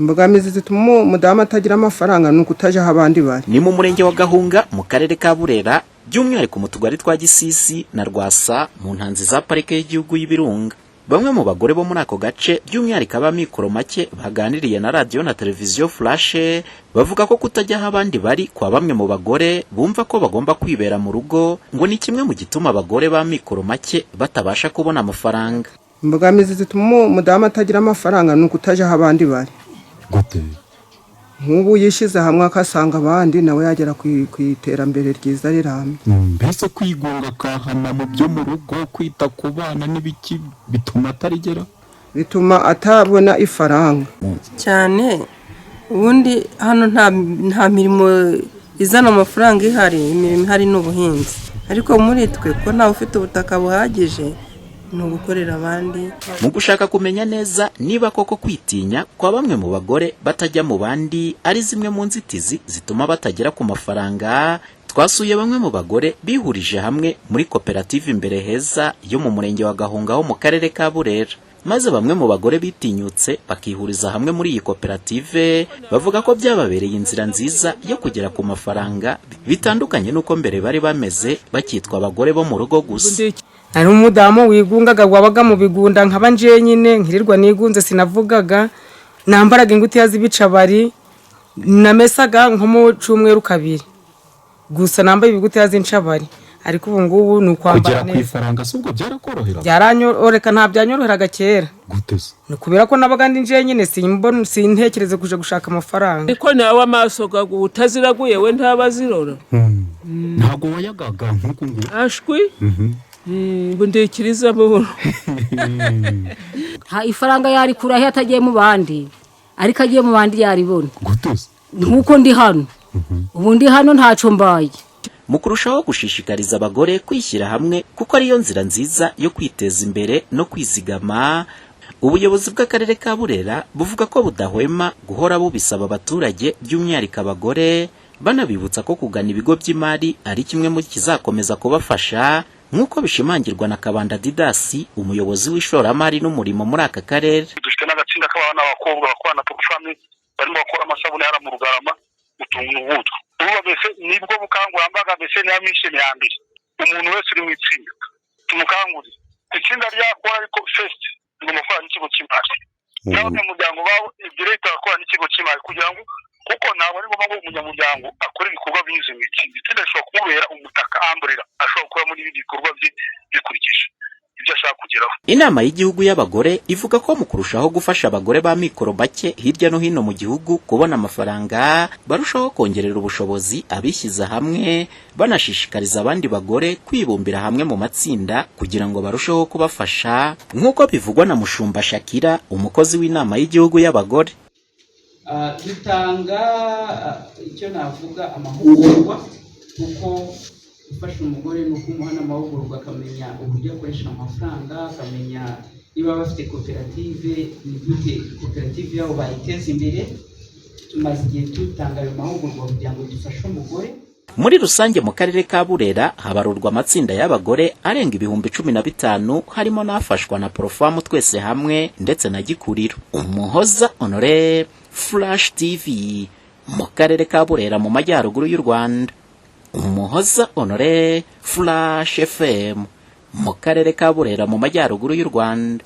Imbogamizi zituma umudamu atagira amafaranga nuko utaje aho abandi bari. Ni mu murenge wa Gahunga mu karere ka Burera, by'umwihariko mu tugari twa Gisisi na Rwasa mu ntanzi za parike y'igihugu y'Ibirunga. Bamwe mu bagore bo muri ako gace by'umwihariko ab'amikoro make baganiriye na radio na televiziyo Flash bavuga ko kutajya aho abandi bari kwa bamwe mu bagore bumva ko bagomba kwibera mu rugo ngo ni kimwe mu gituma abagore b'amikoro make batabasha kubona amafaranga. Imbogamizi zituma umudamu atagira amafaranga nuko utaje aho abandi bari. Gute? Nk'ubu yishize hamwe akasanga abandi nawe yagera ku iterambere ryiza rirambye. Mbese kwigunga kahana mu byo mu rugo, kwita ku bana n'ibiki bituma atarigera, bituma atabona ifaranga cyane. Ubundi hano nta mirimo izana amafaranga ihari, imirimo ihari n'ubuhinzi, ariko muri twe ko ntawe ufite ubutaka buhagije no gukorera abandi. Mu gushaka kumenya neza niba koko kwitinya kwa bamwe mu bagore batajya mu bandi ari zimwe mu nzitizi zituma batagera ku mafaranga, twasuye bamwe mu bagore bihurije hamwe muri koperative Imbere Heza yo mu murenge wa Gahunga ho mu karere ka Burera. Maze bamwe mu bagore bitinyutse bakihuriza hamwe muri iyi koperative bavuga ko byababereye inzira nziza yo kugera ku mafaranga bitandukanye nuko mbere bari bameze bakitwa abagore bo mu rugo gusa. Ari umudamu wigungaga wabaga mu bigunda nkaba nje nyine nkirirwa nigunze sinavugaga, nambaraga ingutiya z'ibica bari namesaga nko mu cyumweru kabiri gusa nambaye ibigutiya z'incabari, ariko ubu ngubu ni ukwambara neza. Kugera ku ifaranga subwo byarakorohera? Byaranyoreka, nta byanyoroheraga kera. Gute se? Ni kubera ko nabaga ndi nje nyine sintekereze kuje gushaka amafaranga. Niko nawe amaso gagu utaziraguye we ntabazirora. Ntago wayagaga nkuko ngo ashwi. Bundikiriza mu ha ifaranga yari kurahe atagiye mu bandi, ariko agiye mu bandi yaribona. Gute se? Nkuko ndi hano ubu ndi hano ntaco mbaye. Mu kurushaho gushishikariza abagore kwishyira hamwe kuko ariyo nzira nziza yo kwiteza imbere no kwizigama, ubuyobozi bw'akarere ka Burera buvuga ko budahwema guhora bubisaba abaturage by'umwihariko abagore, banabibutsa ko kugana ibigo by'imari ari kimwe mu kizakomeza kubafasha nk'uko bishimangirwa na Kabanda Didasi, umuyobozi w'ishoramari n'umurimo muri aka karere. Dufite n'agatsinda k'abana b'abakobwa bakwana profami barimo bakora amasabune hara mu Rugarama utuntu nk'utwo. Ubu bese nibwo bukangurambaga bese ni amishe ya mbere. Umuntu wese uri mu itsinda tumukangurira itsinda ryakora ariko first ngo mufana n'ikigo cy'imari. N'abandi muryango bawo director akora n'ikigo cy'imari kugira ngo kuko nabo ari ngombwa umunyamuryango akora ibikorwa binyuze mu itsinda. Itsinda rishobora kumubera umutaka amburera, ashobora gukora muri ibi bikorwa bikurikije ibyo ashaka kugeraho. Inama y'igihugu y'abagore ivuga ko mu kurushaho gufasha abagore ba mikoro bake hirya no hino mu gihugu kubona amafaranga, barushaho kongerera ubushobozi abishyize hamwe, banashishikariza abandi bagore kwibumbira hamwe mu matsinda kugira ngo barusheho kubafasha, nk'uko bivugwa na Mushumba Shakira, umukozi w'inama y'igihugu y'abagore. Dutanga icyo navuga amahugurwa, kuko gufasha umugore no kumuha n'amahugurwa akamenya uburyo akoresha amafaranga, akamenya niba bafite koperative ni gute koperative yabo bayiteza imbere. Tumaze igihe tutanga ayo mahugurwa kugira ngo dufashe umugore. Muri rusange mu karere ka Burera habarurwa amatsinda y'abagore arenga 15,000 harimo n'afashwa na Profamu Twese Hamwe ndetse na Gikuriro. Umuhoza Honore, Flash TV mu karere ka Burera mu majyaruguru y'u Rwanda. Umuhoza Honore, Flash FM mu karere ka Burera mu majyaruguru y'u Rwanda.